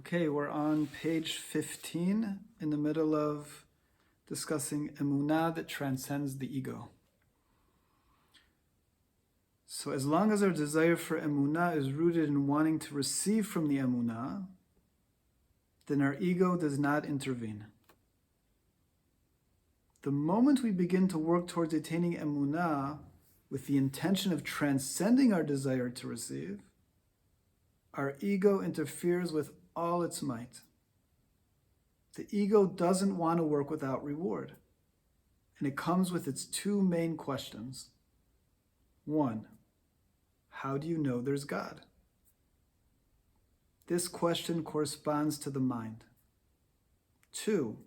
Okay, we're on page 15 in the middle of discussing Emuna that transcends the ego. So as long as our desire for Emuna is rooted in wanting to receive from the Emuna, then our ego does not intervene. The moment we begin to work towards attaining Emuna with the intention of transcending our desire to receive, our ego interferes with all its might. The ego doesn't want to work without reward, and it comes with its two main questions. 1, how do you know there's God? This question corresponds to the mind. 2,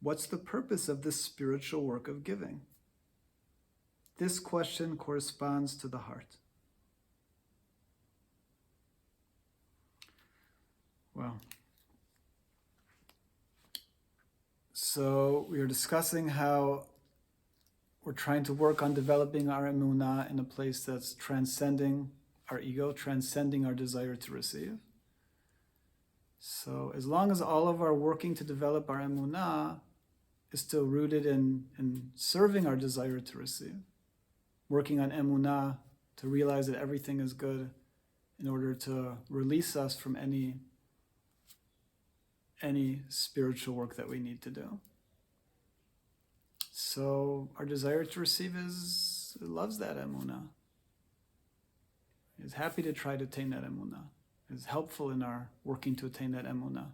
what's the purpose of this spiritual work of giving? This question corresponds to the heart. Well, so we are discussing how we're trying to work on developing our Emuna in a place that's transcending our ego, transcending our desire to receive. So as long as all of our working to develop our Emuna is still rooted in serving our desire to receive, working on Emuna to realize that everything is good in order to release us from any spiritual work that we need to do. So our desire to receive loves that Emuna. Is happy to try to attain that Emuna. Is helpful in our working to attain that Emuna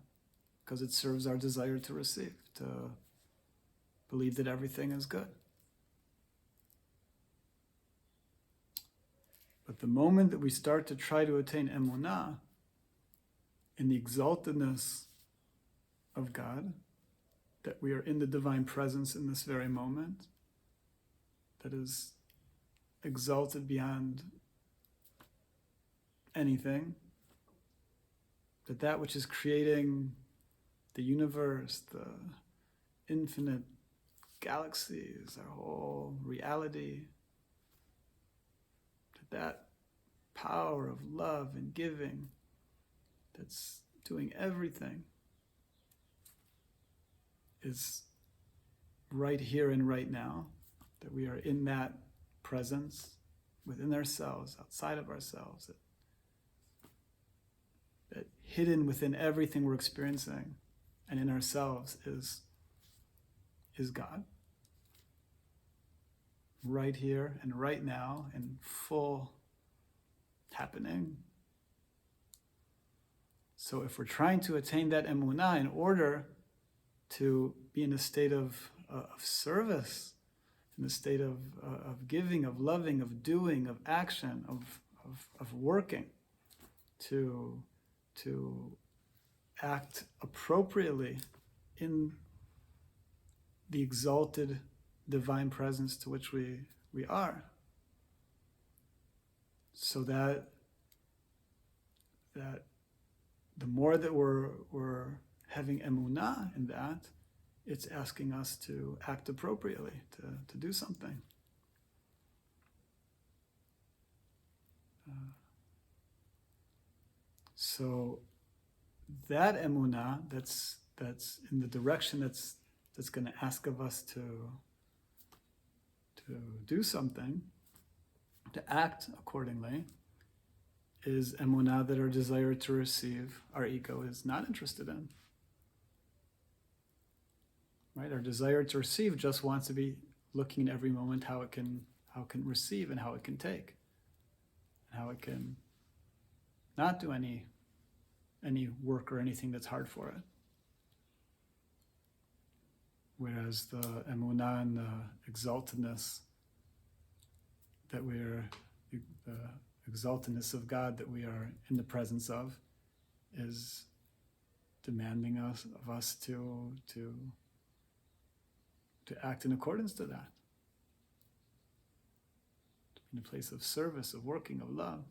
because it serves our desire to receive, to believe that everything is good. But the moment that we start to try to attain Emuna in the exaltedness of God, that we are in the divine presence in this very moment, that is exalted beyond anything, that which is creating the universe, the infinite galaxies, our whole reality, that power of love and giving that's doing everything is right here and right now, that we are in that presence within ourselves, outside of ourselves, that hidden within everything we're experiencing and in ourselves is God. Right here and right now in full happening. So if we're trying to attain that Emuna in order to be in a state of service, in a state of giving, of loving, of doing, of action, of working, to act appropriately in the exalted divine presence to which we are, so that the more that we're having Emuna in that, it's asking us to act appropriately, to do something. So that Emuna that's in the direction that's going to ask of us to do something, to act accordingly, is Emuna that our desire to receive, our ego is not interested in. Right? Our desire to receive just wants to be looking at every moment how it can receive and how it can take, and how it can not do any work or anything that's hard for it. Whereas the Emuna and the exaltedness the exaltedness of God that we are in the presence of is demanding of us to act in accordance to that. To be in a place of service, of working, of love.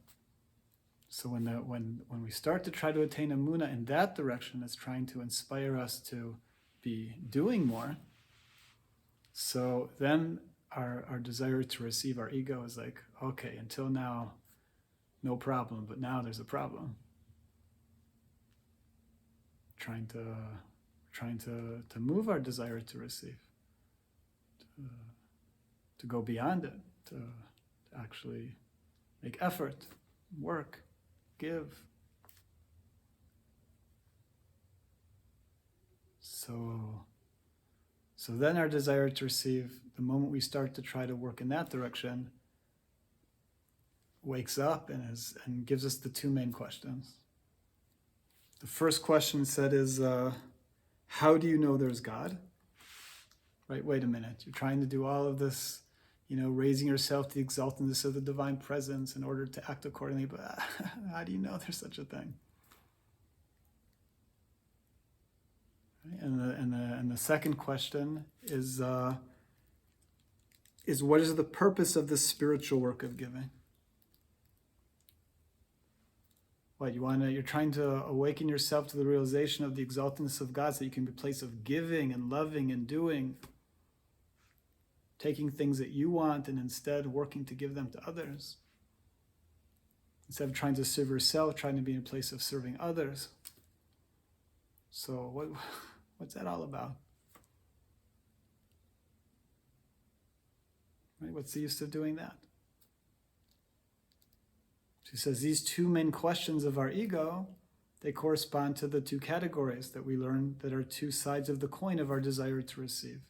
So when we start to try to attain Emuna in that direction, it's trying to inspire us to be doing more. So then our desire to receive, our ego is like, okay, until now, no problem, but now there's a problem. trying to move our desire to receive, to go beyond it, to actually make effort, work, give. So then our desire to receive, the moment we start to try to work in that direction, wakes up and gives us the two main questions. The first question said is, how do you know there's God? Right, wait a minute, you're trying to do all of this, raising yourself to the exaltedness of the divine presence in order to act accordingly, but how do you know there's such a thing? And the second question is what is the purpose of this spiritual work of giving? What you're trying to awaken yourself to the realization of the exaltedness of God, so that you can be a place of giving and loving and doing, taking things that you want and instead working to give them to others. Instead of trying to serve yourself, trying to be in a place of serving others. So what's that all about? Right? What's the use of doing that? She says these two main questions of our ego, they correspond to the two categories that we learned that are two sides of the coin of our desire to receive.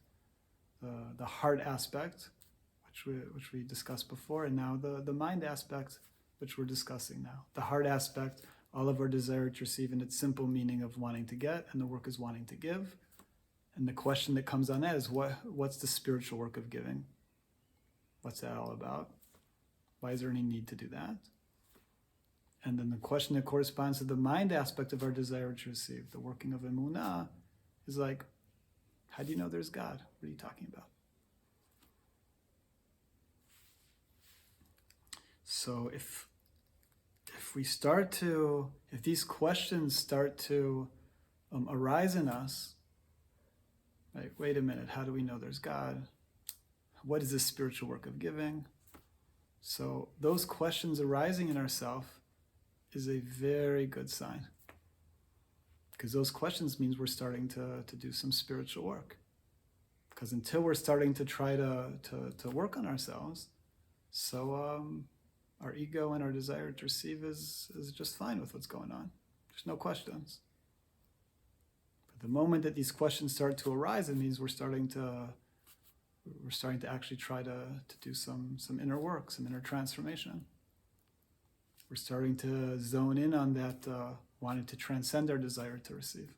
The heart aspect, which we discussed before, and now the mind aspect, which we're discussing now. The heart aspect, all of our desire to receive in its simple meaning of wanting to get, and the work is wanting to give. And the question that comes on that is, what's the spiritual work of giving? What's that all about? Why is there any need to do that? And then the question that corresponds to the mind aspect of our desire to receive, the working of Emuna, is like, how do you know there's God? What are you talking about? So if these questions start to arise in us, like, wait a minute, how do we know there's God? What is this spiritual work of giving? So those questions arising in ourselves is a very good sign. Because those questions means we're starting to do some spiritual work. Because until we're starting to try to work on ourselves, so our ego and our desire to receive is just fine with what's going on. There's no questions. But the moment that these questions start to arise, it means we're starting to actually try to do some inner work, some inner transformation. We're starting to zone in on that wanting to transcend our desire to receive.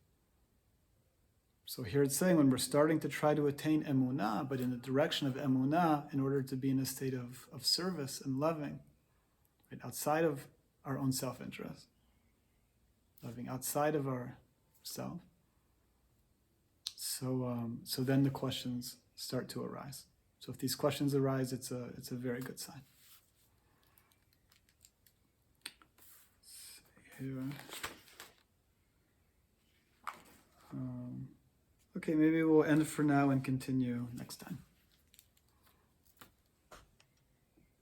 So here it's saying when we're starting to try to attain Emuna, but in the direction of Emuna in order to be in a state of service and loving, right, outside of our own self-interest, loving outside of ourself. So then the questions start to arise. So if these questions arise, it's a very good sign. Here. Okay, maybe we'll end for now and continue next time.